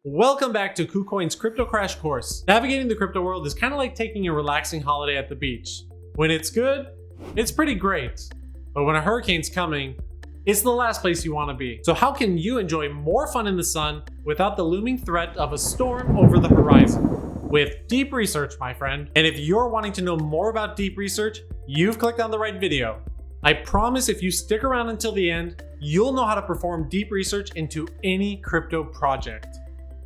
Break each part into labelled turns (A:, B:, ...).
A: Welcome back to KuCoin's Crypto Crash Course. Navigating the crypto world is kind of like taking a relaxing holiday at the beach. When it's good, it's pretty great. But when a hurricane's coming, it's the last place you want to be. So how can you enjoy more fun in the sun without the looming threat of a storm over the horizon? With deep research, my friend. And if you're wanting to know more about deep research, you've clicked on the right video. I promise if you stick around until the end, you'll know how to perform deep research into any crypto project.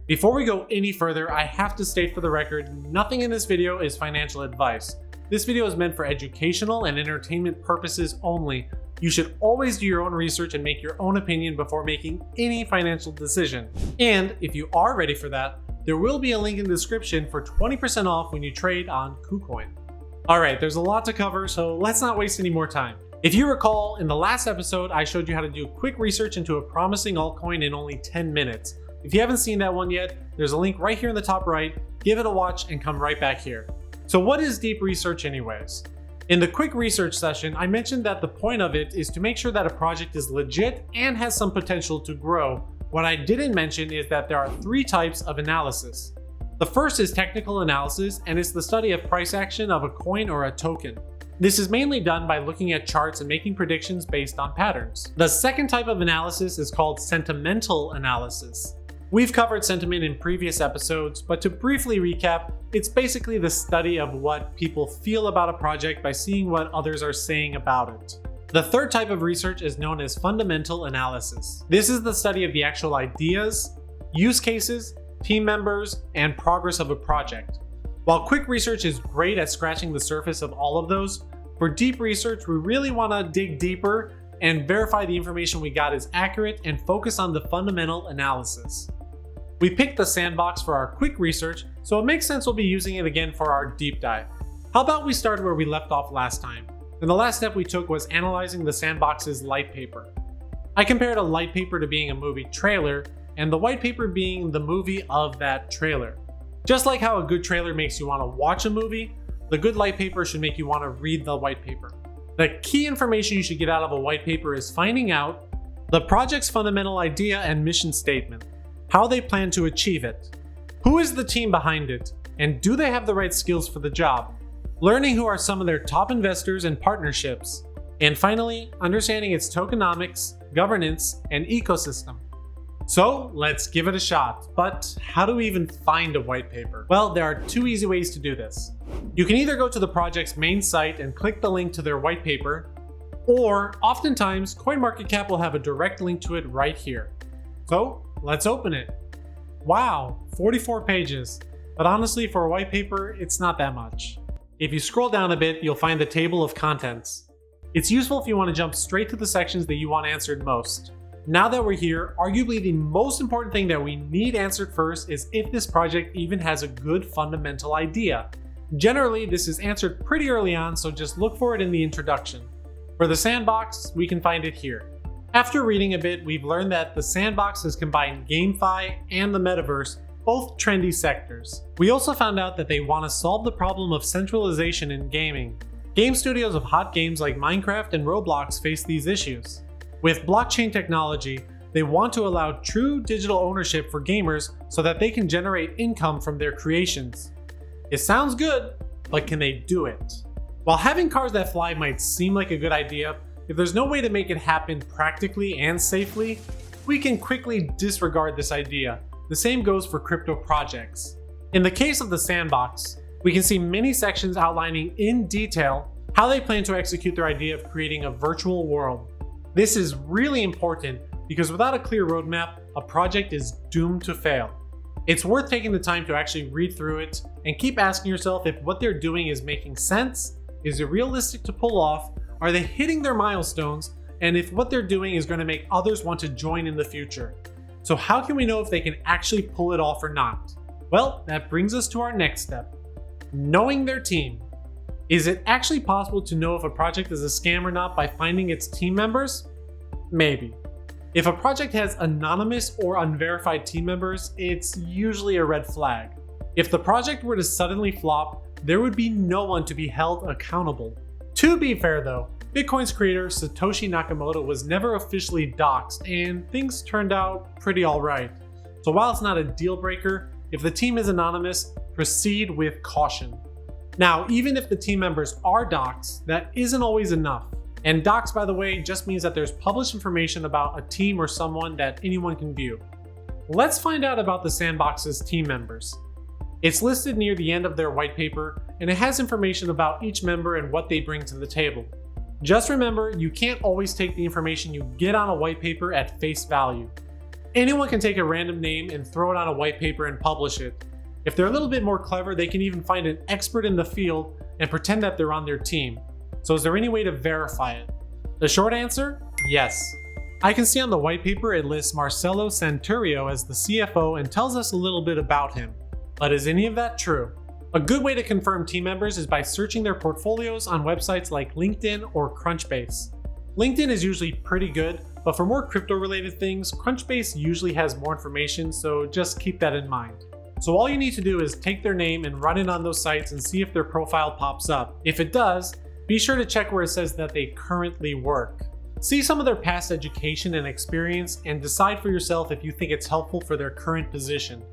A: Before we go any further, I have to state for the record, nothing in this video is financial advice. This video is meant for educational and entertainment purposes only. You should always do your own research and make your own opinion before making any financial decision. And if you are ready for that, there will be a link in the description for 20% off when you trade on KuCoin. Alright, there's a lot to cover, so let's not waste any more time. If you recall, in the last episode, I showed you how to do quick research into a promising altcoin in only 10 minutes. If you haven't seen that one yet, there's a link right here in the top right. Give it a watch and come right back here. So what is deep research anyways? In the quick research session, I mentioned that the point of it is to make sure that a project is legit and has some potential to grow. What I didn't mention is that there are three types of analysis. The first is technical analysis, and it's the study of price action of a coin or a token. This is mainly done by looking at charts and making predictions based on patterns. The second type of analysis is called sentimental analysis. We've covered sentiment in previous episodes, but to briefly recap, it's basically the study of what people feel about a project by seeing what others are saying about it. The third type of research is known as fundamental analysis. This is the study of the actual ideas, use cases, team members, and progress of a project. While quick research is great at scratching the surface of all of those, for deep research, we really want to dig deeper and verify the information we got is accurate and focus on the fundamental analysis. We picked the sandbox for our quick research, so it makes sense we'll be using it again for our deep dive. How about we start where we left off last time? And the last step we took was analyzing the sandbox's light paper. I compared a light paper to being a movie trailer, and the white paper being the movie of that trailer. Just like how a good trailer makes you want to watch a movie, the good light paper should make you want to read the white paper. The key information you should get out of a white paper is finding out the project's fundamental idea and mission statement, how they plan to achieve it, who is the team behind it, and do they have the right skills for the job, learning who are some of their top investors and partnerships, and finally, understanding its tokenomics, governance, and ecosystem. So let's give it a shot. But how do we even find a white paper? Well, there are two easy ways to do this. You can either go to the project's main site and click the link to their white paper, or oftentimes CoinMarketCap will have a direct link to it right here. So let's open it. Wow, 44 pages. But honestly, for a white paper, it's not that much. If you scroll down a bit, you'll find the table of contents. It's useful if you want to jump straight to the sections that you want answered most. Now that we're here, arguably the most important thing that we need answered first is if this project even has a good fundamental idea. Generally, this is answered pretty early on, so just look for it in the introduction. For the sandbox, we can find it here. After reading a bit, we've learned that the sandbox has combined GameFi and the metaverse, both trendy sectors. We also found out that they want to solve the problem of centralization in gaming. Game studios of hot games like Minecraft and Roblox face these issues. With blockchain technology, they want to allow true digital ownership for gamers so that they can generate income from their creations. It sounds good, but can they do it? While having cars that fly might seem like a good idea, if there's no way to make it happen practically and safely, we can quickly disregard this idea. The same goes for crypto projects. In the case of the sandbox, we can see many sections outlining in detail how they plan to execute their idea of creating a virtual world. This is really important because without a clear roadmap, a project is doomed to fail. It's worth taking the time to actually read through it and keep asking yourself if what they're doing is making sense, is it realistic to pull off, are they hitting their milestones, and if what they're doing is going to make others want to join in the future. So how can we know if they can actually pull it off or not? Well, that brings us to our next step. Knowing their team. Is it actually possible to know if a project is a scam or not by finding its team members? Maybe. If a project has anonymous or unverified team members, it's usually a red flag. If the project were to suddenly flop, there would be no one to be held accountable. To be fair though, Bitcoin's creator Satoshi Nakamoto was never officially doxxed and things turned out pretty alright. So while it's not a deal breaker, if the team is anonymous, proceed with caution. Now, even if the team members are doxxed, that isn't always enough. And doxxed, by the way, just means that there's published information about a team or someone that anyone can view. Let's find out about the Sandbox's team members. It's listed near the end of their white paper, and it has information about each member and what they bring to the table. Just remember, you can't always take the information you get on a white paper at face value. Anyone can take a random name and throw it on a white paper and publish it. If they're a little bit more clever, they can even find an expert in the field and pretend that they're on their team. So is there any way to verify it? The short answer? Yes. I can see on the white paper it lists Marcelo Santurio as the CFO and tells us a little bit about him. But is any of that true? A good way to confirm team members is by searching their portfolios on websites like LinkedIn or Crunchbase. LinkedIn is usually pretty good, but for more crypto-related things, Crunchbase usually has more information, so just keep that in mind. So all you need to do is take their name and run it on those sites and see if their profile pops up. If it does, be sure to check where it says that they currently work. See some of their past education and experience and decide for yourself if you think it's helpful for their current position.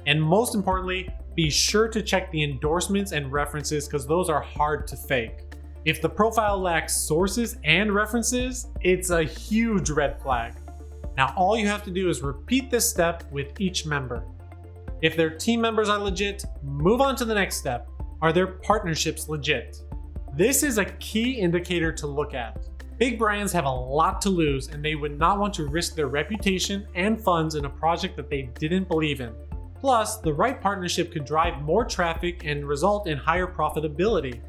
A: And most importantly, be sure to check the endorsements and references because those are hard to fake. If the profile lacks sources and references, it's a huge red flag. Now all you have to do is repeat this step with each member. If their team members are legit, move on to the next step. Are their partnerships legit? This is a key indicator to look at. Big brands have a lot to lose and they would not want to risk their reputation and funds in a project that they didn't believe in. Plus, the right partnership could drive more traffic and result in higher profitability.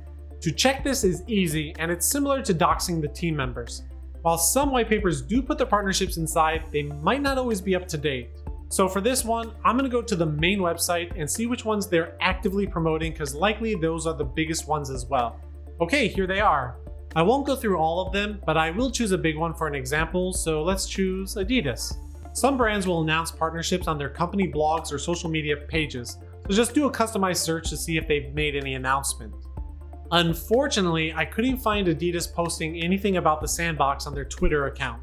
A: To check this is easy and it's similar to doxing the team members. While some white papers do put their partnerships inside, they might not always be up to date. So for this one, I'm going to go to the main website and see which ones they're actively promoting because likely those are the biggest ones as well. Okay, here they are. I won't go through all of them, but I will choose a big one for an example, so let's choose Adidas. Some brands will announce partnerships on their company blogs or social media pages, so just do a customized search to see if they've made any announcement. Unfortunately, I couldn't find Adidas posting anything about the Sandbox on their Twitter account.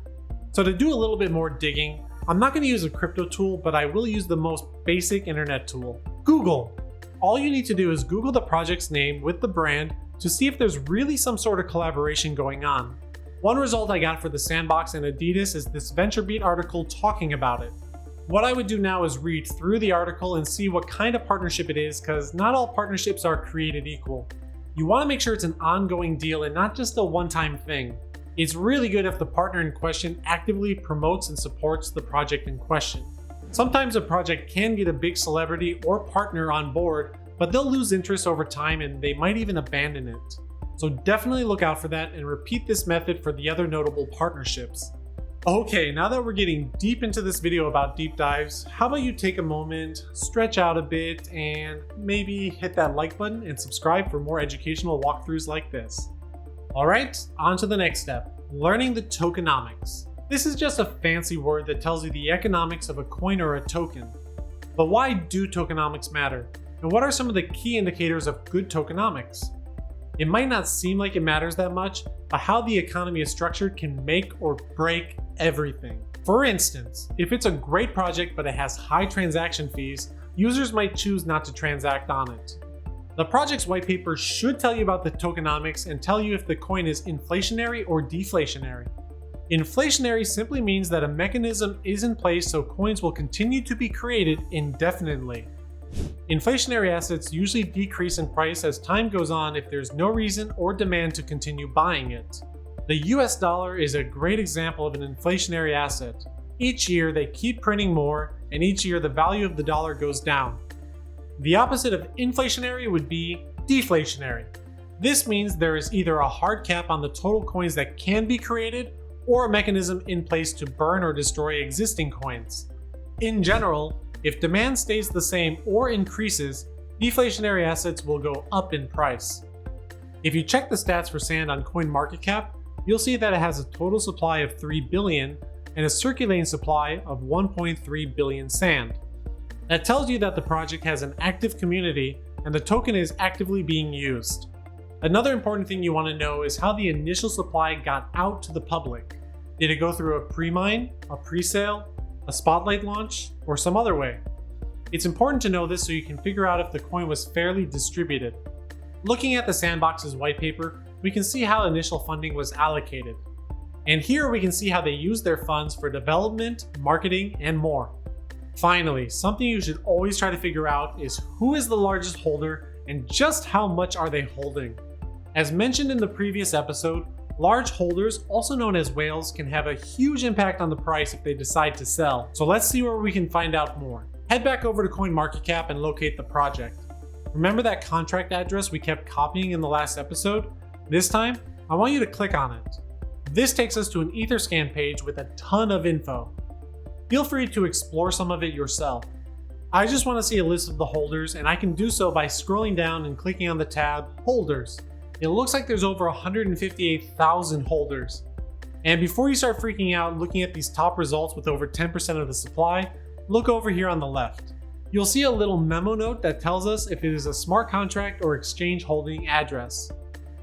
A: So to do a little bit more digging, I'm not going to use a crypto tool, but I will use the most basic internet tool, Google. All you need to do is Google the project's name with the brand to see if there's really some sort of collaboration going on. One result I got for the Sandbox and Adidas is this VentureBeat article talking about it. What I would do now is read through the article and see what kind of partnership it is, because not all partnerships are created equal. You want to make sure it's an ongoing deal and not just a one-time thing. It's really good if the partner in question actively promotes and supports the project in question. Sometimes a project can get a big celebrity or partner on board, but they'll lose interest over time and they might even abandon it. So definitely look out for that and repeat this method for the other notable partnerships. Okay, now that we're getting deep into this video about deep dives, how about you take a moment, stretch out a bit, and maybe hit that like button and subscribe for more educational walkthroughs like this. Alright, on to the next step, learning the tokenomics. This is just a fancy word that tells you the economics of a coin or a token. But why do tokenomics matter? And what are some of the key indicators of good tokenomics? It might not seem like it matters that much, but how the economy is structured can make or break everything. For instance, if it's a great project but it has high transaction fees, users might choose not to transact on it. The project's white paper should tell you about the tokenomics and tell you if the coin is inflationary or deflationary. Inflationary simply means that a mechanism is in place so coins will continue to be created indefinitely. Inflationary assets usually decrease in price as time goes on if there's no reason or demand to continue buying it. The US dollar is a great example of an inflationary asset. Each year they keep printing more, and each year the value of the dollar goes down. The opposite of inflationary would be deflationary. This means there is either a hard cap on the total coins that can be created, or a mechanism in place to burn or destroy existing coins. In general, if demand stays the same or increases, deflationary assets will go up in price. If you check the stats for sand on CoinMarketCap, you'll see that it has a total supply of 3 billion and a circulating supply of 1.3 billion sand. That tells you that the project has an active community and the token is actively being used. Another important thing you want to know is how the initial supply got out to the public. Did it go through a pre-mine, a pre-sale, a spotlight launch, or some other way. It's important to know this so you can figure out if the coin was fairly distributed. Looking at the Sandbox's white paper, we can see how initial funding was allocated. And here we can see how they used their funds for development, marketing, and more. Finally, something you should always try to figure out is who is the largest holder and just how much are they holding. As mentioned in the previous episode, large holders, also known as whales, can have a huge impact on the price if they decide to sell. So let's see where we can find out more. Head back over to CoinMarketCap and locate the project. Remember that contract address we kept copying in the last episode? This time, I want you to click on it. This takes us to an Etherscan page with a ton of info. Feel free to explore some of it yourself. I just want to see a list of the holders, and I can do so by scrolling down and clicking on the tab Holders. It looks like there's over 158,000 holders. And before you start freaking out looking at these top results with over 10% of the supply, look over here on the left. You'll see a little memo note that tells us if it is a smart contract or exchange holding address.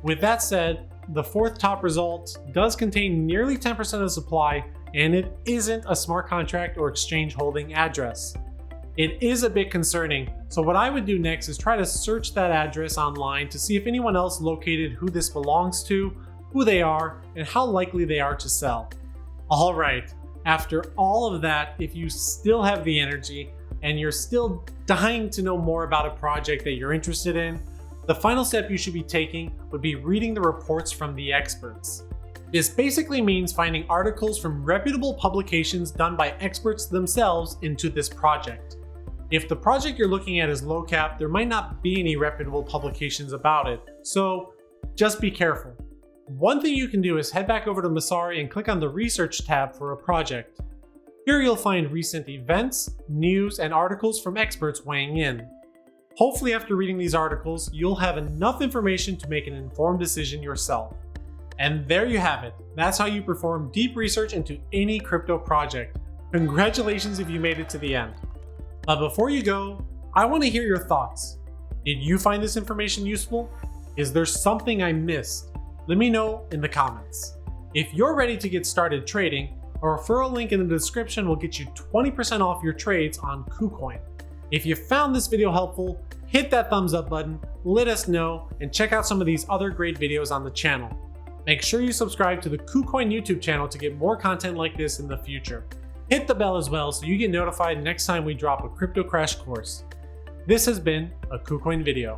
A: With that said, the fourth top result does contain nearly 10% of the supply, and it isn't a smart contract or exchange holding address. It is a bit concerning, so what I would do next is try to search that address online to see if anyone else located who this belongs to, who they are, and how likely they are to sell. Alright, after all of that, if you still have the energy and you're still dying to know more about a project that you're interested in, the final step you should be taking would be reading the reports from the experts. This basically means finding articles from reputable publications done by experts themselves into this project. If the project you're looking at is low cap, there might not be any reputable publications about it, so just be careful. One thing you can do is head back over to Masari and click on the Research tab for a project. Here you'll find recent events, news, and articles from experts weighing in. Hopefully after reading these articles, you'll have enough information to make an informed decision yourself. And there you have it. That's how you perform deep research into any crypto project. Congratulations if you made it to the end. But before you go, I want to hear your thoughts. Did you find this information useful? Is there something I missed? Let me know in the comments. If you're ready to get started trading, a referral link in the description will get you 20% off your trades on KuCoin. If you found this video helpful, hit that thumbs up button, let us know, and check out some of these other great videos on the channel. Make sure you subscribe to the KuCoin YouTube channel to get more content like this in the future. Hit the bell as well so you get notified next time we drop a crypto crash course. This has been a KuCoin video.